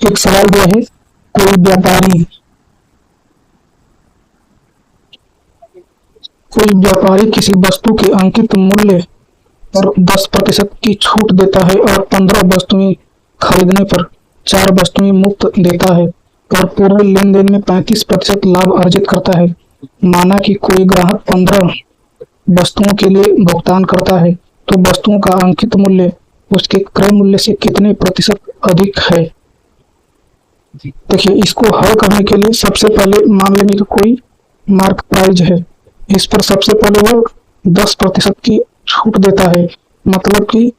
एक सवाल दिया है, कोई व्यापारी किसी वस्तु के अंकित मूल्य पर 10% की छूट देता है और 15 वस्तुएं खरीदने पर 4 वस्तुएं मुफ्त देता है और पूरे लेनदेन में 35% लाभ अर्जित करता है। माना कि कोई ग्राहक 15 वस्तुओं के लिए भुगतान करता है, तो वस्तुओं का अंकित मूल्य उसके क्रय मूल्य से कितने प्रतिशत अधिक है। देखिए, इसको हल करने के लिए सबसे पहले मान लेंगे कि कोई मार्क प्राइस है, इस पर सबसे पहले वो 10% की छूट देता है, मतलब कि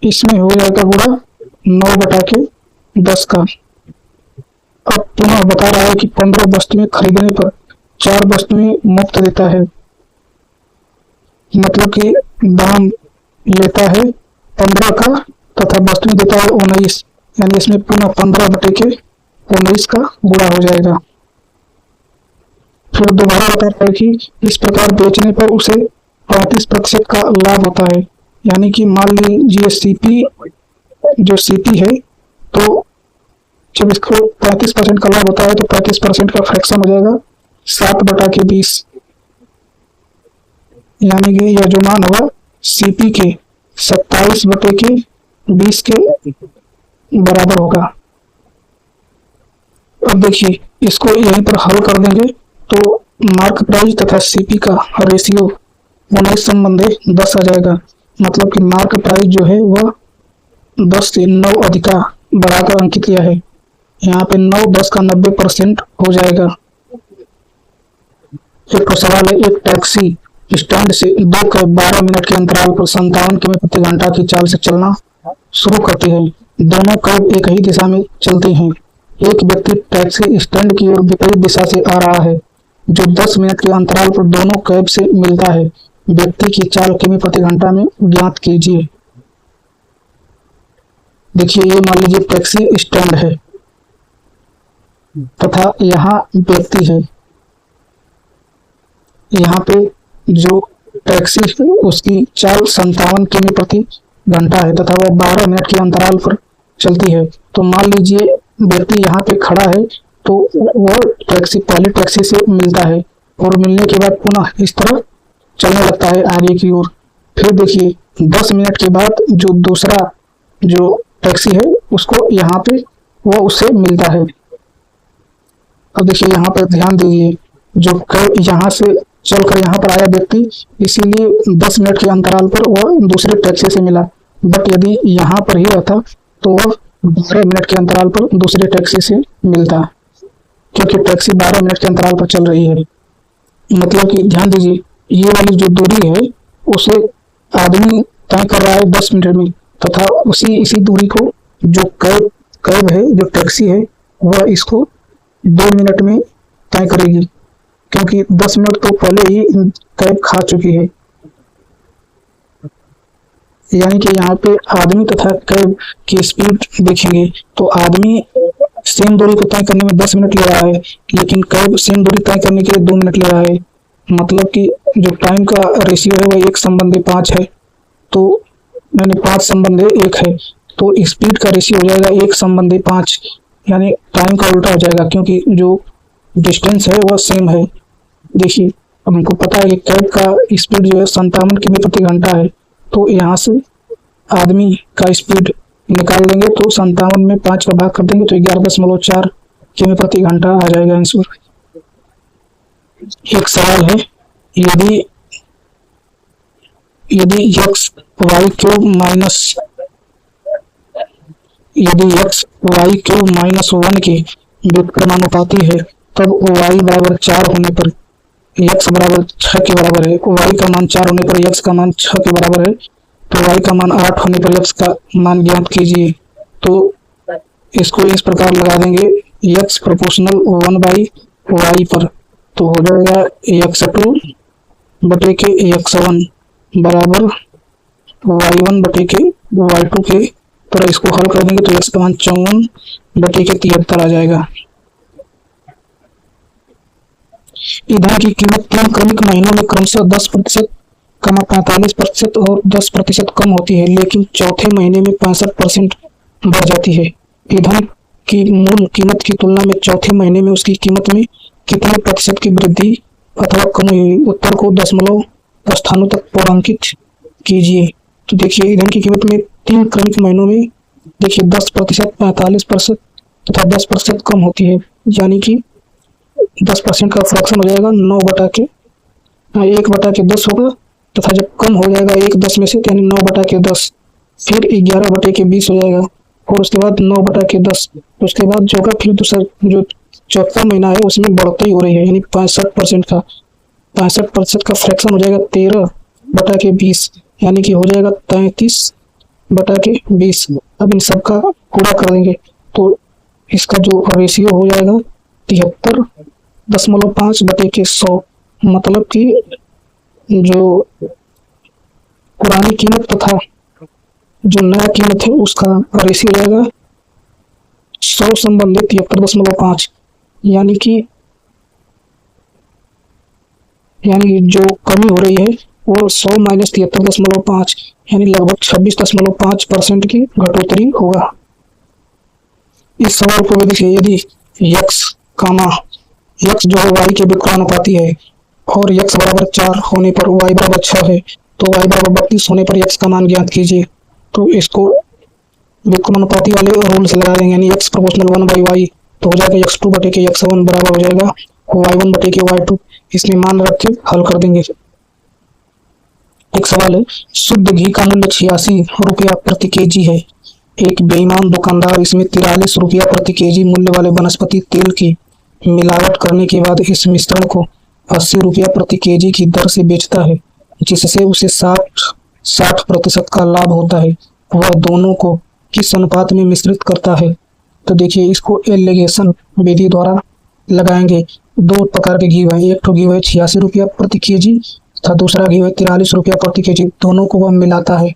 इसमें हो जाएगा पूरा 9/10 का। अब पुनः बता रहा है कि 15 वस्तुएं खरीदने पर 4 वस्तुएं मुफ्त देता है, मतलब कि दाम लेता है 15 का तथा वस्तुएं देता है 19, यानी इसमें पुनः 15/19 का गुणा हो जाएगा। फिर दोबारा बताता है कि इस प्रकार बेचने पर उसे 35% का लाभ होता है, यानी कि मान लीजिए सीपी है, तो जब इसको 35% का लाभ होता है तो 35% का फ्रैक्शन हो जाएगा 7/20, यानी कि यह जो मान होगा सीपी के 27/20 के बराबर होगा। अब देखिए, इसको यहीं पर हल कर देंगे तो मार्क प्राइस तथा सीपी का रेशियो 19:10 आ जाएगा, मतलब कि मार्क प्राइस जो है वह 10 से 9 अधिका बढ़ाकर अंकित किया है। यहाँ पे 9-10 का 90% हो जाएगा। एक तो सवाल है, एक टैक्सी स्टैंड से 2 कैब 12 मिनट के अंतराल पर 57 किमी प्रति घंटा की चाल से चलना शुरू करती है। दोनों कैब एक ही दिशा में चलती हैं। एक व्यक्ति टैक्सी स्टैंड की ओर विपरीत दिशा से आ रहा है, जो 10 मिनट के अंतराल पर दोनों कैब से मिलता है। व्यक्ति की चाल किमी प्रति घंटा में ज्ञात कीजिए। देखिए, ये मान लीजिए टैक्सी स्टैंड है तथा यहाँ व्यक्ति है। यहाँ पे जो टैक्सी है उसकी चाल 57 किमी प्रति घंटा है तथा वह 12 मिनट के अंतराल पर चलती है। तो मान लीजिए व्यक्ति यहाँ पे खड़ा है, तो वह पहले टैक्सी से मिलता है और मिलने के बाद पुनः इस तरह चलने लगता है आगे की ओर। फिर देखिए 10 मिनट के बाद जो दूसरा जो टैक्सी है उसको यहाँ पे वह उससे मिलता है। अब देखिए, यहाँ पर ध्यान दीजिए, जो यहाँ से चलकर यहाँ पर आया व्यक्ति, इसीलिए 10 मिनट के अंतराल पर वह दूसरे टैक्सी से मिला। बट यदि यहाँ पर ही रहता तो वह 12 मिनट के अंतराल पर दूसरे टैक्सी से मिलता, क्योंकि टैक्सी 12 मिनट के अंतराल पर चल रही है। मतलब कि ध्यान दीजिए, ये वाली जो दूरी है उसे आदमी तय कर रहा है 10 मिनट में, तथा इसी दूरी को जो कैब है, जो टैक्सी है, वह इसको 2 मिनट में तय करेगी, क्योंकि 10 मिनट तो पहले ही कैब खा चुकी है। यानी कि यहाँ पे आदमी तथा कैब की स्पीड देखेंगे तो आदमी सेम दूरी को तय करने में 10 मिनट ले रहा है, लेकिन कैब सेम दूरी तय करने के लिए 2 मिनट ले रहा है। मतलब कि जो टाइम का रेशियो है वह 1:5 है, तो मैंने 5:1 है, तो स्पीड का रेशियो हो जाएगा 1:5, यानी टाइम का उल्टा हो जाएगा, क्योंकि जो डिस्टेंस है वह सेम है। देखिए, अब हमको पता है कि कैब का स्पीड जो है 57 किमी प्रति घंटा है, तो यहाँ से आदमी का स्पीड निकाल देंगे तो 57 में 5 का भाग कर देंगे तो 11.4 किमी प्रति घंटा आ जाएगा आंसर। एक सवाल है, यदि x y क्यूब -1 के व्युत्क्रमानुपाती है, तब y बराबर 4 होने पर x बराबर 6 के बराबर है। y का मान 4 होने पर x का मान 6 के बराबर है, तो y का मान 8 होने पर x का मान ज्ञात कीजिए। तो इसको इस प्रकार लगा देंगे, x प्रोपोर्शनल 1/y पर, तो हो जाएगा x2 बटे के x1 बराबर y1 बटे के y2 के तरह इसको हल कर देंगे तो x का मान 54 बटे के 73 आ जाएगा। ईंधन की कीमत 3 क्रमिक महीनों में क्रमशः 10%, 45% और 10% कम होती है, लेकिन चौथे महीने में 65% बढ़ जाती है। ईंधन कि मूल कीमत की तुलना में चौथे महीने में उसकी कीमत में कितने प्रतिशत की वृद्धि अथवा कमी हुई। उत्तर को दशमलव स्थानों तक पूर्णांकित कीजिए। तो देखिए ईंधन की कीमत में 3 क्रमिक महीनों में देखिए 10%, 45% तथा 10% कम होती है, यानी कि 10% का फ्रैक्शन हो जाएगा 1/10 होगा, तथा जब कम हो जाएगा 1/10 में से यानी 9/10, फिर 11/20 हो जाएगा, और उसके बाद 9/10, उसके बाद जो होगा फिर दूसरा जो चौथा महीना है उसमें बढ़ोतरी हो रही है, यानी 65% का 65% का फ्रैक्शन हो जाएगा 13/20, यानी कि हो जाएगा 33/20। अब इन सब का पूरा कर देंगे तो इसका जो रेशियो हो जाएगा 73.5/100, मतलब कि जो पुरानी कीमत तथा जो नया कीमत है उसका रेशियो हो जाएगा 100 संबंधित 73.5, यानी कि जो कमी हो रही है वो 100 माइनस 73.5, यानी लगभग 26.5% की घटोतरी होगा। इस सवाल को देखिए, यदि यक्स जो है वाई के व्युत्क्रमानुपाती है और यक्स बराबर 4 होने पर वाई बराबर 6 है, तो वाई बराबर 32 होने पर यक्स का मान ज्ञात कीजिए। तो इसको व्युत्क्रमानुपाती वाले रूल्स लगा देंगे, यानी x प्रोपोर्शनल 1/y, तो हो जाएगा x2/x1 बराबर हो जाएगा y1/y2। इसमें मान रख के हल कर देंगे। एक सवाल है, शुद्ध घी का मूल्य 86 रुपया प्रति केजी है। एक बेईमान दुकानदार इसमें 43 रुपया प्रति केजी मूल्य वाले वनस्पति तेल की मिलावट करने के बाद इस मिश्रण को 80 रुपया प्रति केजी की दर से बेचता है, जिससे उसे 60% का लाभ होता है। वह दोनों को किस अनुपात में मिश्रित करता है? तो देखिए इसको एलिगेशन विधि द्वारा लगाएंगे। 2 प्रकार के घी है, एक तो घी है 86 रुपया प्रति केजी तथा दूसरा घी है 43 रुपया प्रति केजी। दोनों को वह मिलाता है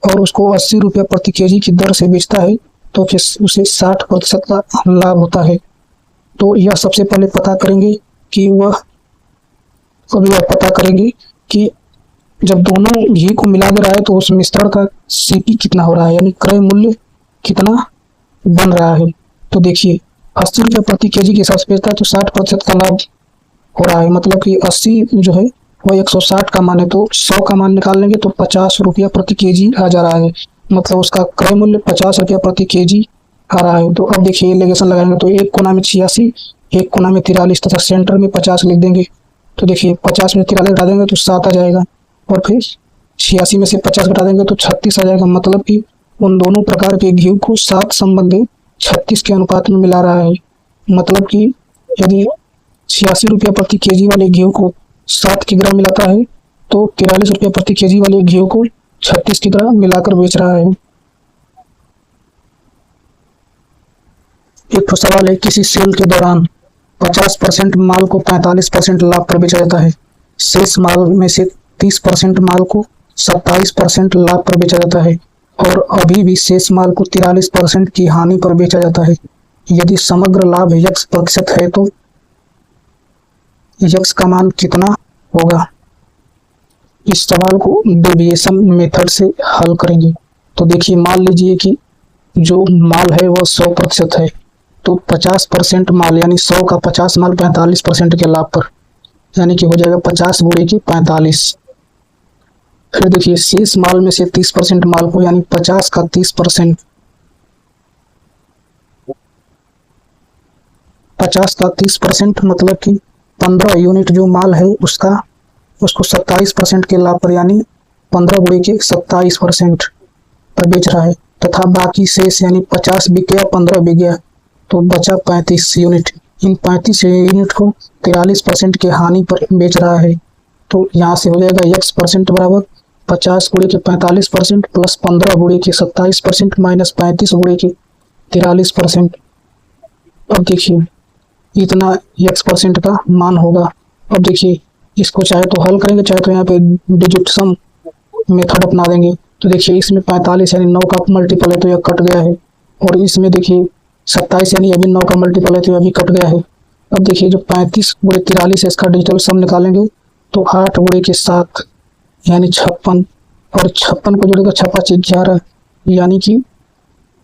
और उसको 80 रुपया प्रति केजी की दर से बेचता है, तो फिर उसे 60% का लाभ होता है। तो यह सबसे पहले पता करेंगे कि जब दोनों घी को मिला दे रहा है तो उस मिश्रण का सीपी कितना हो रहा है, यानी क्रय मूल्य कितना बन रहा है। तो देखिए 80 रुपया प्रति केजी के हिसाब से बेचता है तो 60% का लाभ हो रहा है, मतलब कि 80 जो है वो 160 का मान है, तो 100 का मान निकाल लेंगे तो 50 रुपया प्रति केजी आ जा रहा है, मतलब उसका क्रय मूल्य 50 रुपया प्रति केजी आ रहा है। तो अब देखिए एलिगेशन लगाएंगे तो एक कोना में 86, एक कोना में 43 तथा सेंटर में 50 लिख देंगे। तो देखिए 50 में 43 घटा देंगे तो 7 आ जाएगा, और फिर 86 में से 50 घटा देंगे तो 36 आ जाएगा, मतलब कि उन दोनों प्रकार के घी को 7 संबंधित 36 के अनुपात में मिला रहा है। मतलब कि यदि 86 रुपया प्रति केजी वाले घी को 7 किग्रा मिलाता है तो 43 रुपया प्रति केजी वाले घी को 36 किग्रा मिलाकर बेच रहा है। एक सवाल है, किसी सेल के दौरान 50% माल को 45% लाभ पर बेचा जाता है। शेष माल में से 30% माल को 27% लाभ पर बेचा जाता है और अभी भी शेष माल को 43% की हानि पर बेचा जाता है। यदि समग्र लाभ x% है तो x का मान कितना होगा? इस सवाल को डेविएशन मेथड से हल करेंगे। तो देखिए मान लीजिए कि जो माल है वह 100% है, तो 50% माल यानी 100 का 50 माल 45% के लाभ पर, यानी कि हो जाएगा 50 गुणे की 45। फिर देखिए शेष माल में से 30% माल को यानी 50 का 30%, 50 का 30% मतलब कि 15 यूनिट जो माल है उसको 27% के लाभ पर यानी 15 गुणे के 27% पर बेच रहा है, तथा बाकी शेष यानी 50 बिक गया 15 बिक गया तो बचा 35 यूनिट। इन 35 यूनिट को 43% के हानि पर बेच रहा है। तो यहाँ से हो जाएगा x% बराबर 50 गुणे के 45% प्लस 15 गुणे के 27% माइनस 35 गुणे के 43%। अब देखिए इतना x% का मान होगा। अब देखिए इसको चाहे तो हल करेंगे, चाहे तो यहाँ पे डिजिट सम मेथड अपना देंगे। तो देखिए इसमें 45 यानी 9 का मल्टीपल है तो यह कट गया है, और इसमें देखिए 27 यानी अभी 9 का मल्टीपल है तो यह भी कट गया है। अब देखिए जो 35 गुणे 43 है इसका डिजिटल सम निकालेंगे तो 8 गुणे के 7 यानी 56, और 56 को जोड़ेगा 5 11, यानी कि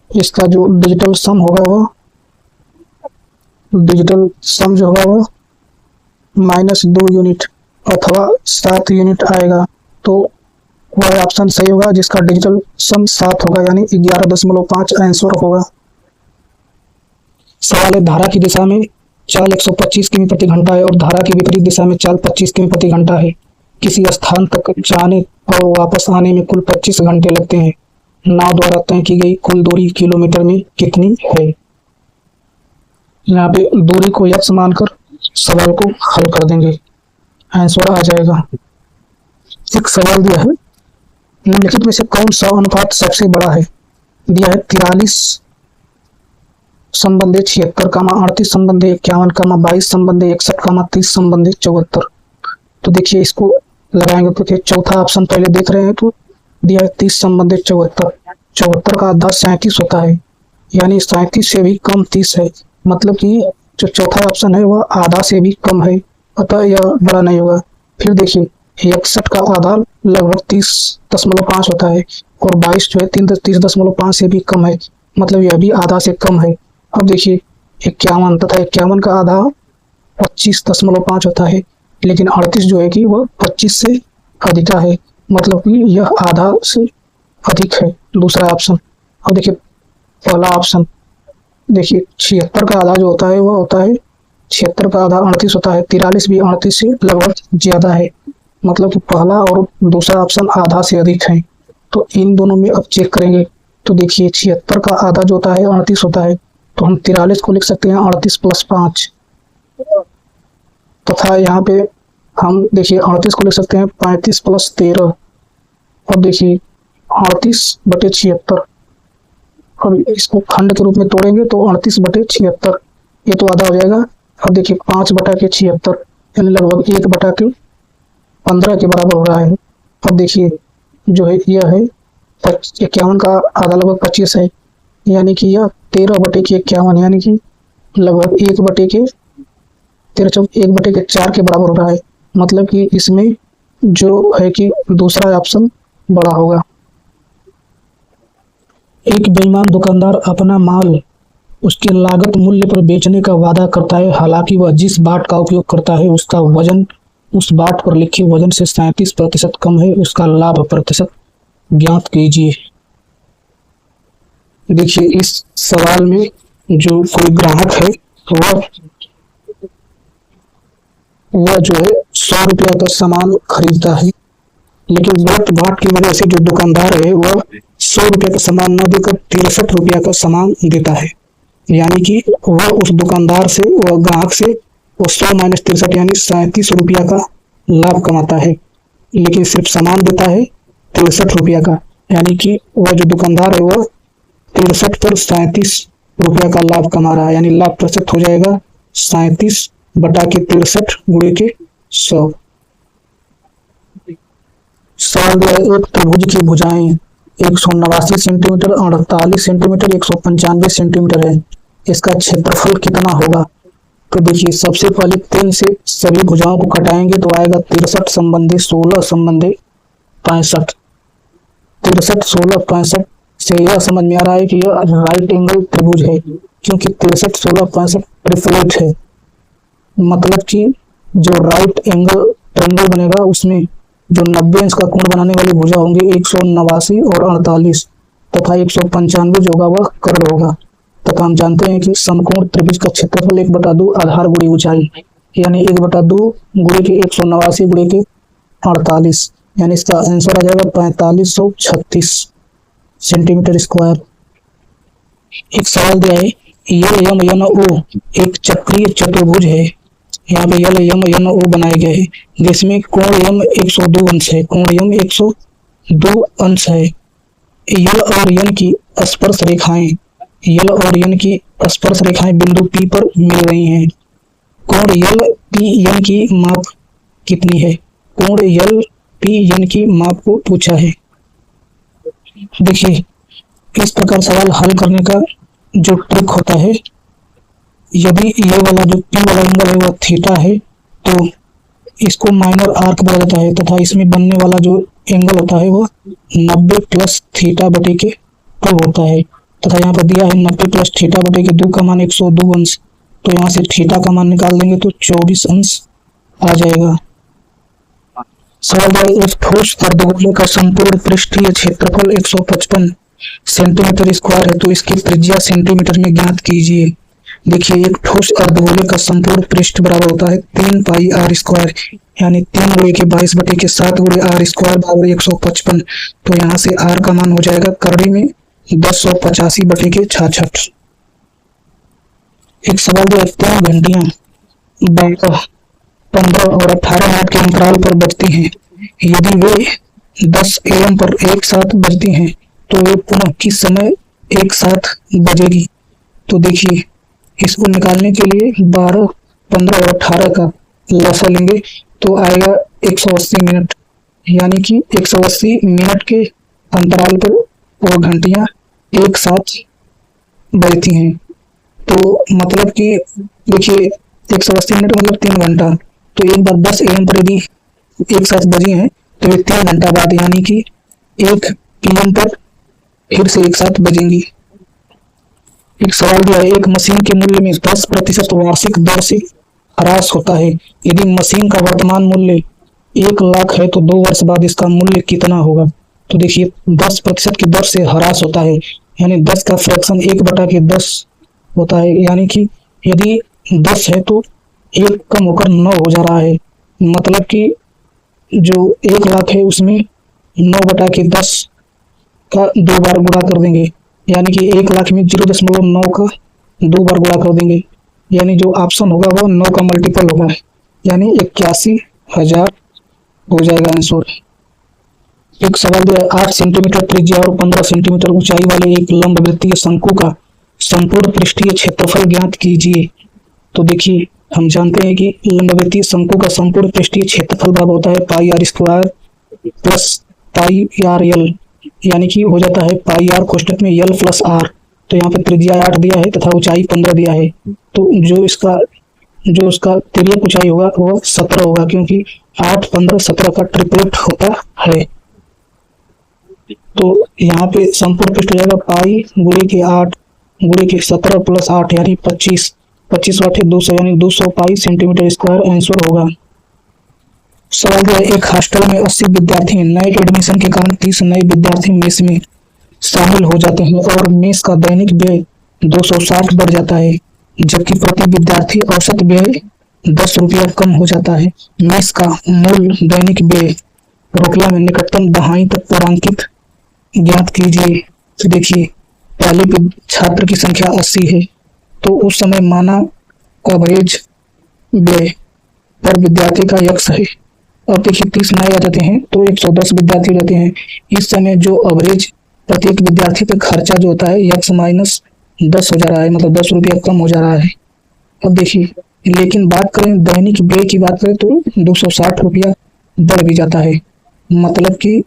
इसका जो डिजिटल सम होगा वह डिजिटल सम जो होगा वो -2 यूनिट अथवा 7 यूनिट आएगा, तो वह ऑप्शन सही होगा जिसका डिजिटल सम 7 होगा, यानी 11.5 आंसर होगा। सवाल है, धारा की दिशा में चाल 125 किमी प्रति घंटा है और धारा की विपरीत दिशा में चाल 25 किमी प्रति घंटा है। किसी स्थान तक जाने और वापस आने में कुल 25 घंटे लगते हैं। नाव द्वारा तय की गई कुल दूरी किलोमीटर में कितनी है? यहाँ पे दूरी को x मानकर सवाल को हल कर देंगे, आंसर आ जाएगा। एक सवाल दिया है, निम्नलिखित में से कौन सा अनुपात सबसे बड़ा है? दिया है 43 संबंधी 76, 38 संबंधी 51, 22 संबंधी 61, 30 संबंधी 74। तो देखिए इसको लगाएंगे तो चौथा ऑप्शन पहले देख रहे हैं, तो दिया है 30 संबंधी 74। 74 का आधा 37 होता है, यानी 37 से भी कम 30 है, मतलब कि जो चौथा ऑप्शन है वह आधा से भी कम है, अतः यह बड़ा नहीं होगा। फिर देखिए 61 का आधा लगभग 30.5 होता है और 22 जो है 30.5 से भी कम है, मतलब यह भी आधा से कम है। अब देखिए 51 तथा 51 का आधा 25.5 होता है, लेकिन 38 जो है कि वह 25 से अधिक है, मतलब कि यह आधा से अधिक है, दूसरा ऑप्शन। और देखिए पहला ऑप्शन, देखिए 76 का आधा जो होता है वह होता है 76 का आधा 38 होता है, 43 भी 38 से लगभग ज्यादा है, मतलब कि पहला और दूसरा ऑप्शन आधा से अधिक है। तो इन दोनों में अब चेक करेंगे, तो देखिए 76 का आधा जो होता है 38 होता है, तो हम 43 को लिख सकते हैं 38 + 5, तथा यहाँ पे हम देखिए 38 को लिख सकते हैं 35 + 13। अब देखिए 38/76, अब इसको खंड के रूप में तोड़ेंगे तो 38/76 ये तो आधा हो जाएगा। अब देखिए 5/76 यानी लगभग 1/15 के बराबर हो रहा है। अब देखिए जो है यह है 51 का आधा लगभग 25 है, यानी कि यह 13/51 यानी कि लगभग 1/4 के बराबर हो रहा है, मतलब कि इसमें जो है कि दूसरा ऑप्शन बड़ा होगा। एक बेईमान दुकानदार अपना माल उसके लागत मूल्य पर बेचने का वादा करता है, हालांकि वह जिस बाट का उपयोग करता है उसका वजन उस बाट पर लिखे वजन से 37% कम है, उसका लाभ प्रतिशत ज्ञात कीजिए। देखिए इस सवाल में जो कोई ग्राहक है वह जो है 100 रुपया का सामान खरीदता है, लेकिन गलत बाट की वजह से जो दुकानदार है वह 100 रुपये का सामान न देकर 63 रुपया का सामान देता है, यानी कि वह उस दुकानदार से वह ग्राहक से वो 100 - 63 यानी 37 रुपया का लाभ कमाता है, लेकिन सिर्फ सामान देता है 63 रुपया का, यानी कि वह जो दुकानदार है वह 63 पर 37 रुपया का लाभ कमा रहा है, यानी लाभ प्रतिशत हो जाएगा 37/63 गुणे के 100। सवाल दिया है, एक त्रिभुज की भुजाएं 189 सेंटीमीटर, 48 सेंटीमीटर, 195 सेंटीमीटर है, इसका क्षेत्रफल कितना होगा? तो देखिए सबसे पहले 3 से सभी भुजाओं को घटाएंगे तो आएगा 63 संबंधी 16 संबंधी 65। 63 16 65 से यह समझ में आ रहा है कि यह राइट एंगल त्रिभुज है, क्योंकि 63 16 65 ट्रिपलेट है, मतलब कि जो राइट एंगल ट्रायंगल बनेगा उसमें जो 90 अंश का कोण बनाने वाली भुजा होंगी 189 और 48 तथा 195 जो होगा वह कर्ण होगा, तथा हम जानते हैं कि समकोण त्रिभुज का क्षेत्रफल 1/2 आधार गुणी ऊंचाई, यानी 1/2 गुणे के 189 गुणे के 48, यानी इसका आंसर आ जाएगा 4536 सेंटीमीटर स्क्वायर। एक सवाल दिया है, LMNO एक चक्रीय चतुर्भुज है, यहाँ पे LMNO बनाए गए हैं जिसमें कोण M 102 अंश है, कोण M 102 अंश है। L और N की स्पर्श रेखाएं L और N की स्पर्श रेखाएं बिंदु P पर मिल रही हैं। कोण LPN की माप कितनी है? कोण LPN की माप को पूछा है। देखिए इस प्रकार सवाल हल करने का जो ट्रिक होता है, यदि ये वाला जो P वाला एंगल है वह थीटा है तो इसको माइनर आर्क बोला जाता है, तथा इसमें बनने वाला जो एंगल होता है वह 90 + θ/2 होता है, तथा यहाँ पर दिया है 90 + θ/2 का मान 102 अंश, तो यहाँ से थीटा का मान निकाल देंगे तो 24 अंश आ जाएगा। सवाल है, एक ठोस अर्धगोले का संपूर्ण पृष्ठीय क्षेत्रफल 155 सेंटीमीटर स्क्वायर है, तो इसकी त्रिज्या सेंटीमीटर में ज्ञात कीजिए। देखिए, एक ठोस अर्धगोले का संपूर्ण पृष्ठ बराबर होता है 3 पाई आर स्क्वायर, यानी 3 गुणे के 22/7 गुणे आर स्क्वायर बराबर 155। तो यहाँ से आर का मान हो जाएगा करड़ी में 1085/66। एक सवाल दिया, 3 घंटियां 12, 15 और 18 मिनट के अंतराल पर बजती हैं। यदि वे 10 AM पर एक साथ बजती हैं तो वे पुनः किस समय एक साथ बजेगी। तो देखिए, इसको निकालने के लिए 12, 15 और 18 का लसा लेंगे तो आएगा 180 मिनट, यानी कि 180 मिनट के अंतराल पर वो घंटियां एक साथ बजती हैं। तो मतलब कि देखिए, 180 मिनट मतलब 3 घंटा। तो एक बार 10 AM पर यदि एक साथ बजी हैं तो ये 3 घंटा बाद यानी कि 1 PM पर फिर से एक साथ बजेंगी। एक सवाल दिया है, एक मशीन के मूल्य में 10% वार्षिक दर से ह्रास होता है। यदि मशीन का वर्तमान मूल्य 1 लाख है तो 2 वर्ष बाद इसका मूल्य कितना होगा। तो देखिए, 10% की दर से ह्रास होता है, यानी 10 का फ्रैक्शन 1/10 होता है, यानी कि यदि 10 है तो 1 कम होकर 9 हो जा रहा है। मतलब कि जो 1 लाख है उसमें 9/10 का 2 बार गुणा कर देंगे, यानी कि 1 लाख में 0.9 का 2 बार गुणा कर देंगे, यानी जो ऑप्शन होगा वो 9 का मल्टीपल होगा, यानी 81,000 हो जाएगा आंसर। एक सवाल दिया, 8 सेंटीमीटर त्रिज्या और 15 सेंटीमीटर ऊंचाई वाले एक लंबवृत्तीय शंकु का संपूर्ण पृष्ठीय क्षेत्रफल ज्ञात कीजिए। तो देखिए, हम जानते हैं कि लंबवृत्तीय शंकु का संपूर्ण पृष्ठीय क्षेत्रफल बराबर होता है pi r square plus pi r l, यानी कि हो जाता है पाई आर कोष्टक में एल प्लस आर। तो यहाँ पे त्रिज्या 8 दिया है तथा ऊंचाई 15 दिया है, तो जो उसका तिर्यक ऊंचाई होगा वो 17 होगा, क्योंकि 8, 15, 17 का ट्रिपलेट होता है। तो यहाँ पे संपूर्ण पृष्ठ हो जाएगा पाई गुणे के 8 गुणे के 17 प्लस 8 यानी 25, 25 8 200, यानी 200 पाई सेंटीमीटर स्क्वायर आंसर होगा। सवाल है, एक हॉस्टल में 80 विद्यार्थी नए एडमिशन के कारण 30 नए विद्यार्थी मेस में शामिल हो जाते हैं और मेस का दैनिक व्यय 260 बढ़ जाता है, जबकि प्रति विद्यार्थी औसत व्यय 10 रुपया कम हो जाता है। मेस का मूल दैनिक व्यय रुपया में निकटतम दहाई तक पूर्णांकित ज्ञात कीजिए। तो देखिए, पहले छात्र की संख्या 80 है तो उस समय माना एवरेज व्यय पर विद्यार्थी का यक्स है। अब देखिए, 30 नए आ जाते हैं तो 110 विद्यार्थी रहते हैं। इस समय जो एवरेज प्रत्येक विद्यार्थी पे खर्चा जो होता है यक्स माइनस 10 हो जा रहा है, मतलब 10 रुपया कम हो जा रहा है। अब देखिए, लेकिन बात करें दैनिक व्यय की बात करें तो 260 रुपया बढ़ भी जाता है, मतलब कि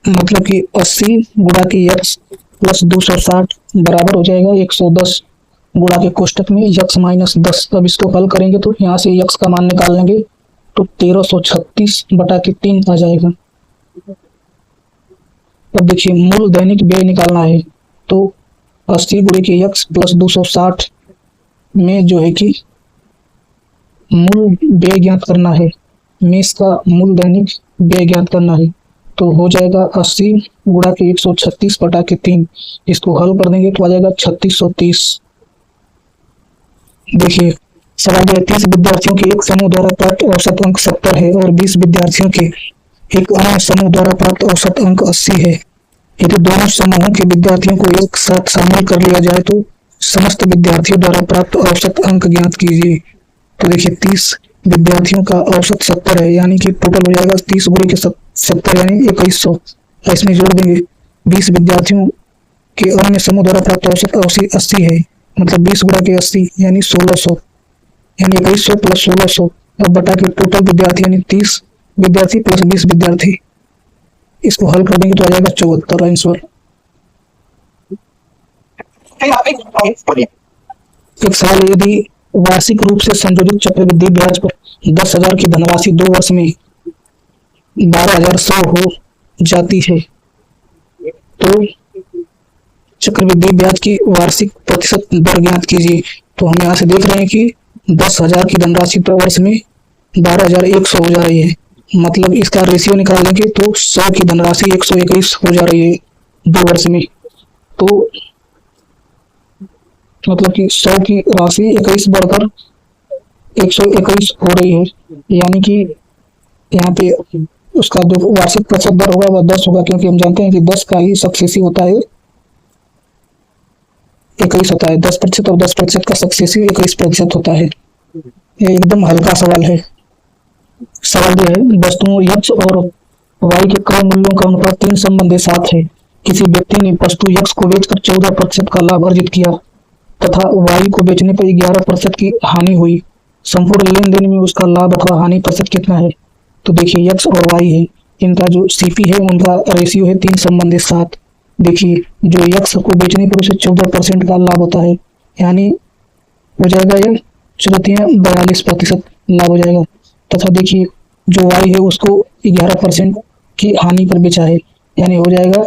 80 गुणा के यक्स प्लस 260 बराबर हो जाएगा 110 गुणा के कोष्टक में यक्स माइनस 10। अब इसको हल करेंगे तो यहाँ से यक्स का मान निकाल लेंगे तो 1336/3 आ जाएगा। अब देखिए, मूल दैनिक व्यय निकालना है तो 80 गुणे के यक्स प्लस 260 में जो है कि मूल व्यय ज्ञात करना है, मेस का मूल दैनिक व्यय ज्ञात करना है, तो हो जाएगा 80 गुणा के 136/3। इसको हल कर देंगे तो आ जाएगा 3630। देखिए, सवाल है, 30 विद्यार्थियों के एक समूह द्वारा प्राप्त औसत अंक 70 है और 20 विद्यार्थियों के एक अन्य समूह द्वारा प्राप्त औसत अंक 80 है। यदि दोनों समूहों के विद्यार्थियों को एक साथ शामिल कर लिया जाए तो समस्त विद्यार्थियों द्वारा प्राप्त औसत अंक ज्ञात कीजिए। तो देखिए, 30 विद्यार्थियों का औसत 70 है, यानी कि टोटल हो जाएगा 30 गुणे के 70 यानी 2100। इसमें जोड़ देंगे 20 विद्यार्थियों के अन्य समूह द्वारा प्राप्त औसत 80 है, मतलब 20 गुणा के 80 यानी 1600, यानी 2100 प्लस 1600 अब बटा के टोटल विद्यार्थी यानी 30 विद्यार्थी प्लस 20 विद्यार्थी। इसको हल कर देंगे तो आ जाएगा 74 आंसर। एक सवाल, यदि वार्षिक रूप से संशोधित चक्रवृद्धि ब्याज पर 10,000 की धनराशि 2 वर्ष में 12,100 हो जाती है तो चक्रवृद्धि ब्याज की वार्षिक प्रतिशत दर ज्ञात कीजिए। तो हम यहाँ से देख रहे हैं कि 10,000 की धनराशि पर वर्ष में 12,100 हो जा रही है। मतलब इसका रेशियो निकालेंगे तो 100 की धनराशि 121 हो जा रही है 2 वर्ष में। तो मतलब कि 100 की राशि 21 बढ़कर 121 हो रही है, यानी कि यहाँ पे उसका जो वार्षिक प्रतिशत दर होगा वह 10 होगा, क्योंकि हम जानते हैं कि 10 का ही सक्सेसिव होता है 21 होता है। 10% और 10% का सक्सेसिव 21% होता है। ये एकदम हल्का सवाल है। सवाल जो है, वस्तुओं यक्ष और वाई के क्रय मूल्यों का अनुपात 3 संबंधी 7 है। किसी व्यक्ति ने वस्तु यक्ष को बेचकर 14% का लाभ अर्जित किया तथा वाई को बेचने पर 11% की हानि हुई। संपूर्ण लेन देन में उसका लाभ अथवा हानि प्रतिशत कितना है? तो देखिए यक्ष और वाई है, इनका जो सीपी है उनका रेशियो है 3 संबंधी 7। देखिए जो यक्ष को बेचने पर उसे 14% का लाभ होता है, यानी हो जाएगा यह 42% लाभ हो जाएगा। तथा देखिए जो वाई है उसको 11% की हानि पर बेचा है, यानी हो जाएगा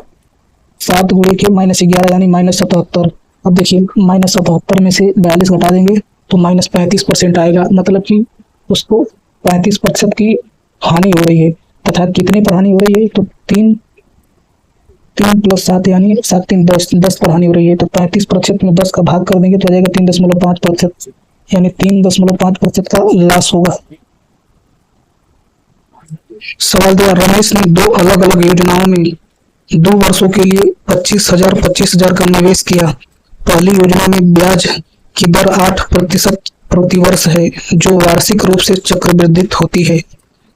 7 गुणे के -11 यानी -77। अब देखिए -77 में से 42 घटा देंगे तो -35% आएगा, मतलब कि उसको 35% की हानि हो रही है। तथा कितने पर हानि हो रही है? तो 3 + 7 यानी 7 3 10 पर हानि हो रही है। तो 35% में 10 का भाग कर देंगे तो आ जाएगा 3.5%, यानी 3.5% का लॉस होगा। सवाल 2, रमेश ने 2 अलग अलग योजनाओं में 2 वर्षों के लिए 25,000 का निवेश किया। पहली योजना में ब्याज की दर 8% प्रति वर्ष है, जो वार्षिक रूप से चक्रवृद्धि होती है,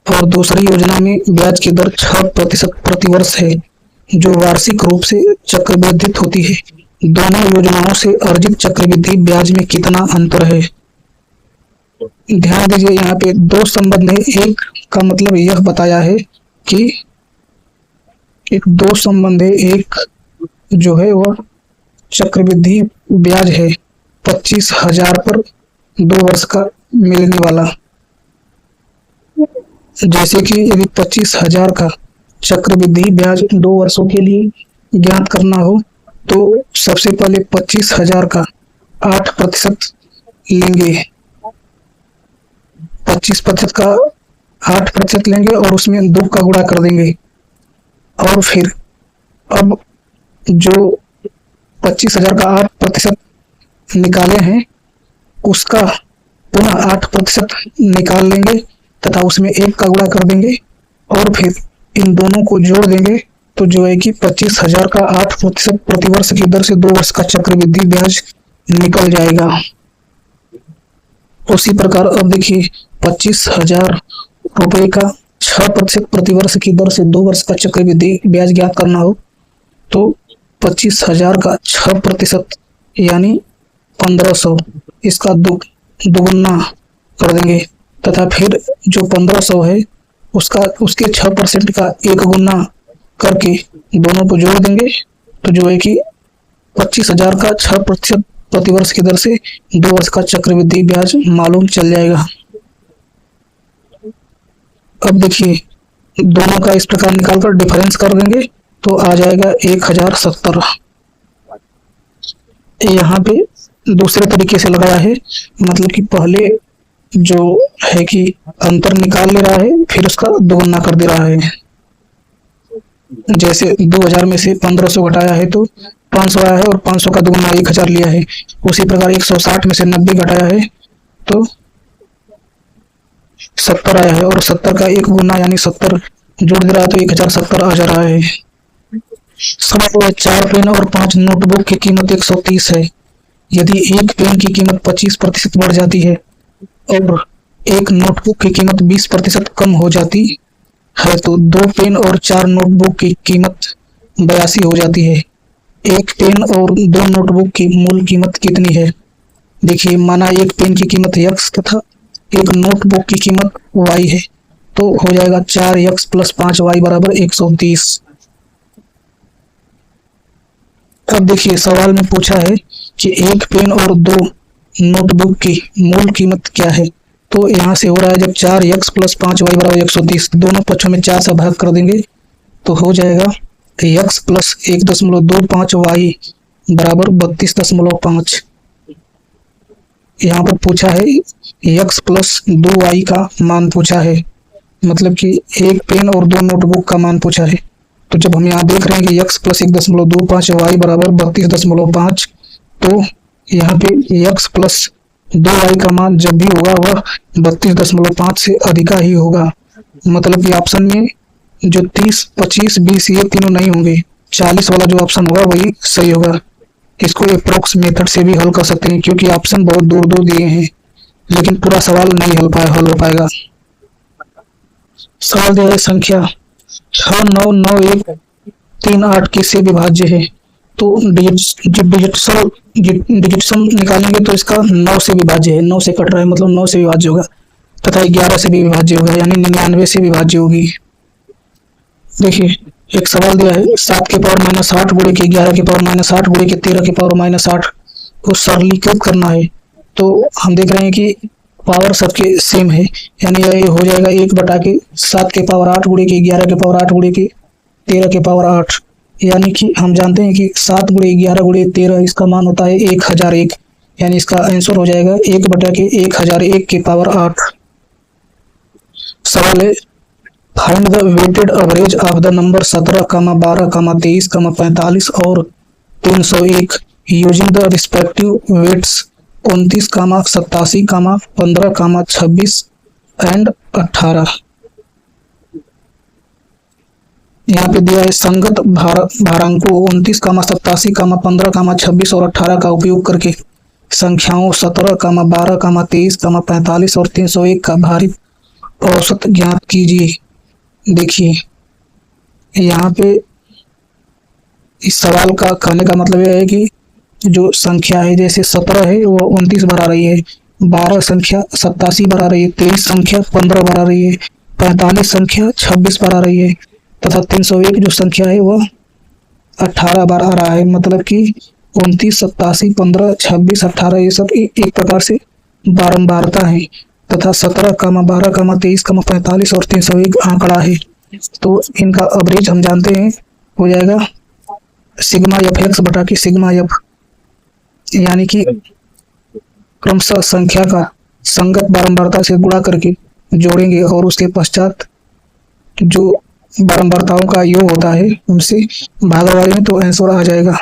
और दूसरी योजना में ब्याज की दर 6% प्रति वर्ष है, जो वार्षिक रूप से चक्रवृद्धि होती है। दोनों योजनाओं से अर्जित चक्रवृद्धि ब्याज में कितना अंतर है? ध्यान दीजिए, यहाँ पे 2 संबंध है। एक का मतलब यह बताया है कि एक 2 संबंध है। एक जो है वह चक्रवृद्धि ब्याज है 25,000 पर 2 वर्ष का मिलने वाला। जैसे कि यदि 25,000 का चक्रवृद्धि ब्याज 2 वर्षों के लिए ज्ञात करना हो तो सबसे पहले 25,000 का 8% लेंगे। 25% का 8% लेंगे और उसमें 2 का गुणा कर देंगे, और फिर अब जो 25,000 का 8% निकाले हैं उसका पुनः 8% निकाल लेंगे तथा उसमें 1 का गुणा कर देंगे, और फिर इन दोनों को जोड़ देंगे तो जो है कि 25,000 का 8% प्रति वर्ष की दर से 2 वर्ष का चक्रवृद्धि ब्याज निकल जाएगा। उसी प्रकार अब देखिए 25,000 रुपये का 6% प्रति वर्ष की दर से 2 वर्ष का चक्रवृद्धि ब्याज ज्ञात करना हो तो 25,000 का 6% यानी 1,500, इसका दोगुना कर देंगे तथा फिर जो 1,500 है उसके 6% का 1 गुना करके दोनों को जोड़ देंगे तो जो है कि 25,000 का 6% प्रति वर्ष की दर से 2 वर्ष का चक्रवृद्धि ब्याज मालूम चल जाएगा। अब देखिए दोनों का इस प्रकार निकालकर डिफरेंस कर देंगे तो आ जाएगा 1,070। यहाँ पे दूसरे तरीके से लगाया है, मतलब कि पहले जो है कि अंतर निकाल ले रहा है फिर उसका दोगुना कर दे रहा है। जैसे 2,000 में से 1,500 घटाया है तो 500 आया है और 500 का दोगुना 1,000 लिया है। उसी प्रकार 160 में से 90 घटाया है तो 70 आया है और 70 का 1 गुना यानी 70 जोड़ दे रहा है तो 1,070 आ जा रहा है। समय 4 पेन और 5 नोटबुक की कीमत 130 है। यदि एक पेन की कीमत 25% बढ़ जाती है और एक नोटबुक की कीमत 20% कम हो जाती है तो 2 पेन और 4 नोटबुक की कीमत 82 हो जाती है। एक पेन और 2 नोटबुक की मूल कीमत कितनी है? देखिए माना एक पेन की कीमत x तथा एक नोटबुक की कीमत y है तो हो जाएगा 4x + 5y = 130। अब देखिए सवाल में पूछा है कि एक पेन और 2 नोटबुक की मूल कीमत क्या है, तो यहाँ से हो रहा है जब 4x + 5y = 130 दोनों पक्षों में 4 से भाग कर देंगे तो हो जाएगा x + 1.25y बराबर 32.5। यहाँ पर पूछा है x प्लस 2y का मान पूछा है, मतलब कि एक पेन और 2 नोटबुक का मान पूछा है। तो जब हम यहाँ देख रहे हैं कि x प्लस 1.25 y बराबर 32.5, तो यहाँ पे x प्लस 2y का मान जब भी होगा वह 32.5 से अधिका ही होगा। मतलब कि ऑप्शन में जो 30, 25, 20 ये तीनों नहीं होंगे, 40 वाला जो ऑप्शन होगा वही सही होगा। इसको अप्रोक्स मेथड से भी हल कर सकते हैं, क्योंकि ऑप्शन बहुत दूर दूर दिए हैं, लेकिन पूरा सवाल नहीं हल हो पाएगा। सवाल दिया है संख्या 699138 किससे विभाज्य है। तो डिजिटल निकालेंगे तो इसका 9 से विभाज्य है, 9 से कट रहा है मतलब 9 से विभाज्य होगा, तथा 11 से भी विभाज्य होगा, यानी 99 से विभाज्य होगी। देखिए एक सवाल दिया है 7 के पावर माइनस 8 गुणे के 11 के पावर माइनस 8 गुणे के 13 के पावर माइनस 8 को सरलीकृत करना है। तो हम देख रहे हैं कि पावर सबके सेम है, यानी ये हो जाएगा 1/7 के पावर 8 गुणे के 11 के पावर 8 गुणे के 13 के पावर 8, यानी कि हम जानते हैं कि 7 गुणे 11 गुणे 13 इसका मान होता है 1001, यानी इसका आंसर हो जाएगा 1/1001 के पावर 8। सवाल है find the weighted average of the number 17, 12, 23, 45 और 301 using the respective weights 29, 87, 15, 26 and 18। यहाँ पे दिया है संगत भारांकों 29, 87, 15, 26 और 18 का उपयोग करके संख्याओं 17, 12, 23, 45 और 301 का भारित औसत ज्ञात कीजिए। देखिए यहाँ पे इस सवाल का कहने का मतलब यह है कि जो संख्या है, जैसे 17 है वो 29 बार आ रही है, 12 संख्या 87 बार आ रही है, 23 संख्या 15 बार आ रही है, 45 संख्या 26 बार आ रही है, तथा 301 जो संख्या है वह 18 बार आ रहा है। मतलब कि 29, 87, 15, 26, 18 ये सब एक प्रकार से बारंबारता है, तथा 17, 12, 23, 45 और 301 आंकड़ा है। तो इनका एवरेज हम जानते हैं हो जाएगा सिग्मा एफ एक्स बटा के सिग्मा एफ, यानी कि क्रमशः संख्या का संगत बारंबारता से गुणा करके जोड़ेंगे और उसके पश्चात जो बारंबारताओं का योग होता है उनसे भागावारी में, तो आंसर आ जाएगा।